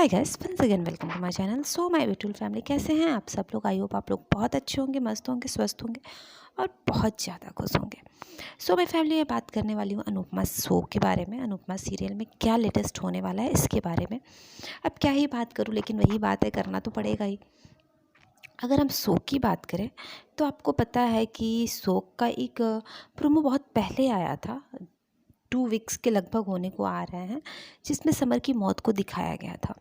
Hi guys, once again welcome to my channel. So my beautiful family, कैसे हैं आप सब लोग? आई होप आप लोग बहुत अच्छे होंगे, मस्त होंगे, स्वस्थ होंगे और बहुत ज़्यादा खुश होंगे। सो माय फैमिली, मैं बात करने वाली हूँ अनुपमा शो के बारे में। अनुपमा सीरियल में क्या लेटेस्ट होने वाला है इसके बारे में। अब क्या ही बात करूँ, लेकिन वही बात है, करना तो पड़ेगा ही। अगर हम शो की बात करें तो आपको पता है कि शो का एक प्रोमो बहुत पहले आया था, 2 वीक्स के लगभग होने को आ रहे हैं, जिसमें समर की मौत को दिखाया गया था,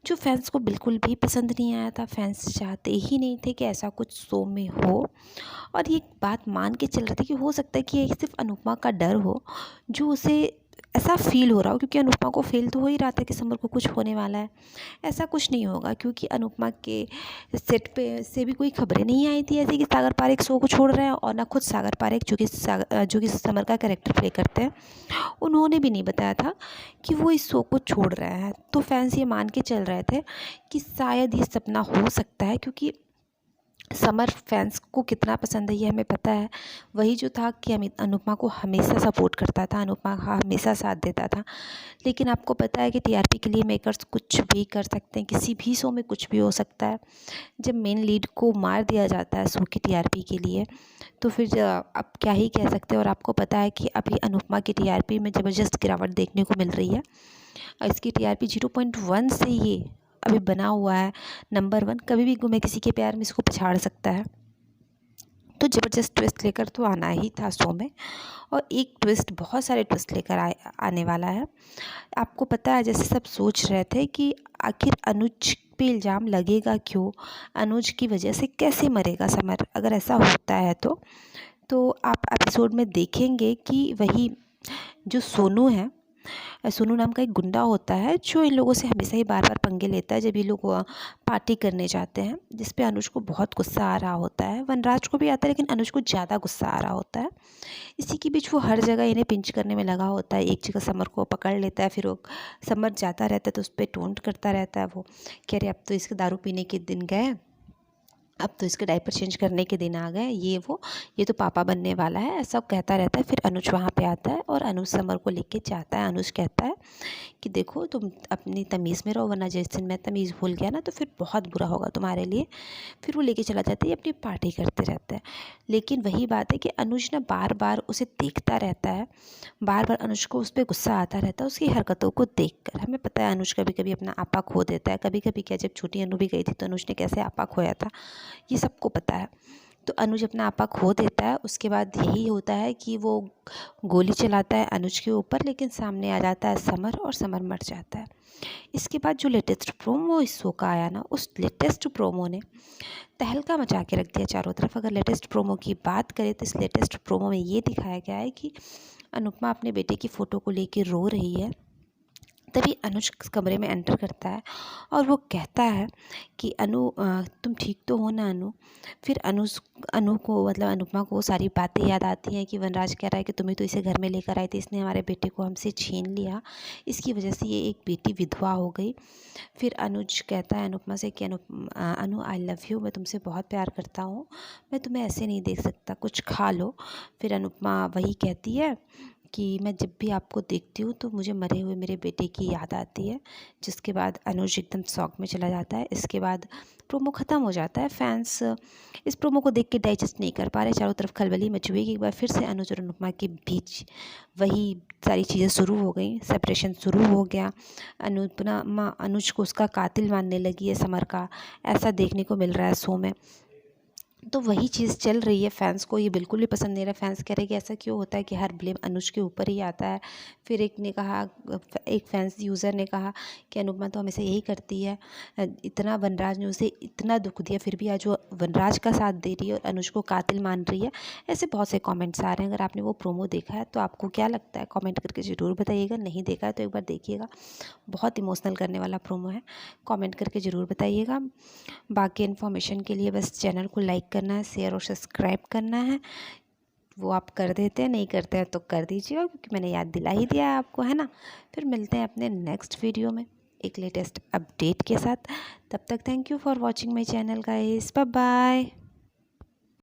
जो फैंस को बिल्कुल भी पसंद नहीं आया था। फैंस चाहते ही नहीं थे कि ऐसा कुछ शो में हो, और ये बात मान के चल रहे थे कि हो सकता है कि ये सिर्फ अनुपमा का डर हो, जो उसे ऐसा फील हो रहा हो, क्योंकि अनुपमा को फील तो हो ही रहा था कि समर को कुछ होने वाला है। ऐसा कुछ नहीं होगा, क्योंकि अनुपमा के सेट पे से भी कोई खबरें नहीं आई थी ऐसी कि सागर पारेख शो को छोड़ रहे हैं, और ना खुद सागर पारेख जो कि समर का कैरेक्टर प्ले करते हैं, उन्होंने भी नहीं बताया था कि वो इस शो को छोड़ रहे हैं। तो फैंस ये मान के चल रहे थे कि शायद ये सपना हो सकता है, क्योंकि समर फैंस को कितना पसंद है ये हमें पता है। वही जो था कि अनुपमा को हमेशा सपोर्ट करता था, अनुपमा का हमेशा साथ देता था। लेकिन आपको पता है कि टीआरपी के लिए मेकर्स कुछ भी कर सकते हैं, किसी भी शो में कुछ भी हो सकता है। जब मेन लीड को मार दिया जाता है शो की टीआरपी के लिए, तो फिर अब क्या ही कह सकते हैं। और आपको पता है कि अभी अनुपमा की टीआरपी में ज़बरदस्त गिरावट देखने को मिल रही है। इसकी टीआरपी 0.1 से ये अभी बना हुआ है नंबर 1। कभी भी गुमे किसी के प्यार में इसको पछाड़ सकता है। तो ज़बरदस्त ट्विस्ट लेकर तो आना ही था शो में, और एक ट्विस्ट, बहुत सारे ट्विस्ट लेकर आने वाला है। आपको पता है, जैसे सब सोच रहे थे कि आखिर अनुज पे इल्ज़ाम लगेगा क्यों, अनुज की वजह से कैसे मरेगा समर, अगर ऐसा होता है तो आप एपिसोड में देखेंगे कि वही जो सोनू है, सोनू नाम का एक गुंडा होता है, जो इन लोगों से हमेशा ही बार बार पंगे लेता है जब ये लोग पार्टी करने जाते हैं, जिस पे अनुज को बहुत गुस्सा आ रहा होता है। वनराज को भी आता है, लेकिन अनुज को ज़्यादा गुस्सा आ रहा होता है। इसी के बीच वो हर जगह इन्हें पिंच करने में लगा होता है। एक जगह समर को पकड़ लेता है, फिर वो समर जाता रहता है तो उस पर टोंट करता रहता है वो, कि अरे अब तो इसके दारू पीने के दिन गए, अब तो इसके डायपर चेंज करने के दिन आ गए, ये वो, ये तो पापा बनने वाला है, ऐसा कहता रहता है। फिर अनुज वहाँ पे आता है और अनुज समर को लेके जाता है। अनुज कहता है कि देखो, तुम अपनी तमीज़ में रहो, वरना जिस दिन मैं तमीज़ भूल गया ना, तो फिर बहुत बुरा होगा तुम्हारे लिए। फिर वो लेके चला जाता है, अपनी पार्टी करते रहता है। लेकिन वही बात है कि अनुज ना बार बार उसे देखता रहता है, बार बार अनुज को उस पर गुस्सा आता रहता है उसकी हरकतों को देखकर। हमें पता है अनुज कभी कभी अपना आपा खो देता है, कभी कभी क्या, जब छोटी अनु भी गई थी तो अनुज ने कैसे आपा खोया था, ये सबको पता है। तो अनुज अपना आपा खो देता है। उसके बाद यही होता है कि वो गोली चलाता है अनुज के ऊपर, लेकिन सामने आ जाता है समर और समर मर जाता है। इसके बाद जो लेटेस्ट प्रोमो इस शो का आया ना, उस लेटेस्ट प्रोमो ने तहलका मचा के रख दिया चारों तरफ। अगर लेटेस्ट प्रोमो की बात करें तो इस लेटेस्ट प्रोमो में ये दिखाया गया है कि अनुपमा अपने बेटे की फ़ोटो को लेके रो रही है। तभी अनुज कमरे में एंटर करता है और वो कहता है कि तुम ठीक तो हो ना अनु। फिर अनु को, मतलब अनुपमा को, वो सारी बातें याद आती हैं कि वनराज कह रहा है कि तुम्हें तो इसे घर में लेकर आई थी, इसने हमारे बेटे को हमसे छीन लिया, इसकी वजह से ये एक बेटी विधवा हो गई। फिर अनुज कहता है अनुपमा से कि अनु आई लव यू, मैं तुमसे बहुत प्यार करता हूँ, मैं तुम्हें ऐसे नहीं देख सकता, कुछ खा लो। फिर अनुपमा वही कहती है कि मैं जब भी आपको देखती हूँ तो मुझे मरे हुए मेरे बेटे की याद आती है। जिसके बाद अनुज एकदम शॉक में चला जाता है। इसके बाद प्रोमो ख़त्म हो जाता है। फैंस इस प्रोमो को देख के डाइजेस्ट नहीं कर पा रहे, चारों तरफ खलबली मची हुई। एक बार फिर से अनुज और अनुपमा के बीच वही सारी चीज़ें शुरू हो गई, सेपरेशन शुरू हो गया। अनुपमा अनुज को उसका कातिल मानने लगी है, समर का, ऐसा देखने को मिल रहा है शो में। तो वही चीज़ चल रही है। फैंस को ये बिल्कुल भी पसंद नहीं रहा। फैंस कह रहे हैं कि ऐसा क्यों होता है कि हर ब्लेम अनुज के ऊपर ही आता है। फिर एक फैंस यूज़र ने कहा कि अनुपमा तो हमेशा यही करती है, इतना वनराज ने उसे इतना दुख दिया, फिर भी आज वो वनराज का साथ दे रही है और अनुज को कातिल मान रही है। ऐसे बहुत से कमेंट्स आ रहे हैं। अगर आपने वो प्रोमो देखा है तो आपको क्या लगता है, कमेंट करके ज़रूर बताइएगा। नहीं देखा है तो एक बार देखिएगा, बहुत इमोशनल करने वाला प्रोमो है। कमेंट करके ज़रूर बताइएगा। बाकी इन्फॉर्मेशन के लिए बस चैनल को लाइक करना है, शेयर और सब्सक्राइब करना है। वो आप कर देते हैं, नहीं करते हैं तो कर दीजिएगा, क्योंकि मैंने याद दिला ही दिया है आपको, है ना। फिर मिलते हैं अपने नेक्स्ट वीडियो में एक लेटेस्ट अपडेट के साथ। तब तक thank you for watching my channel guys, bye bye.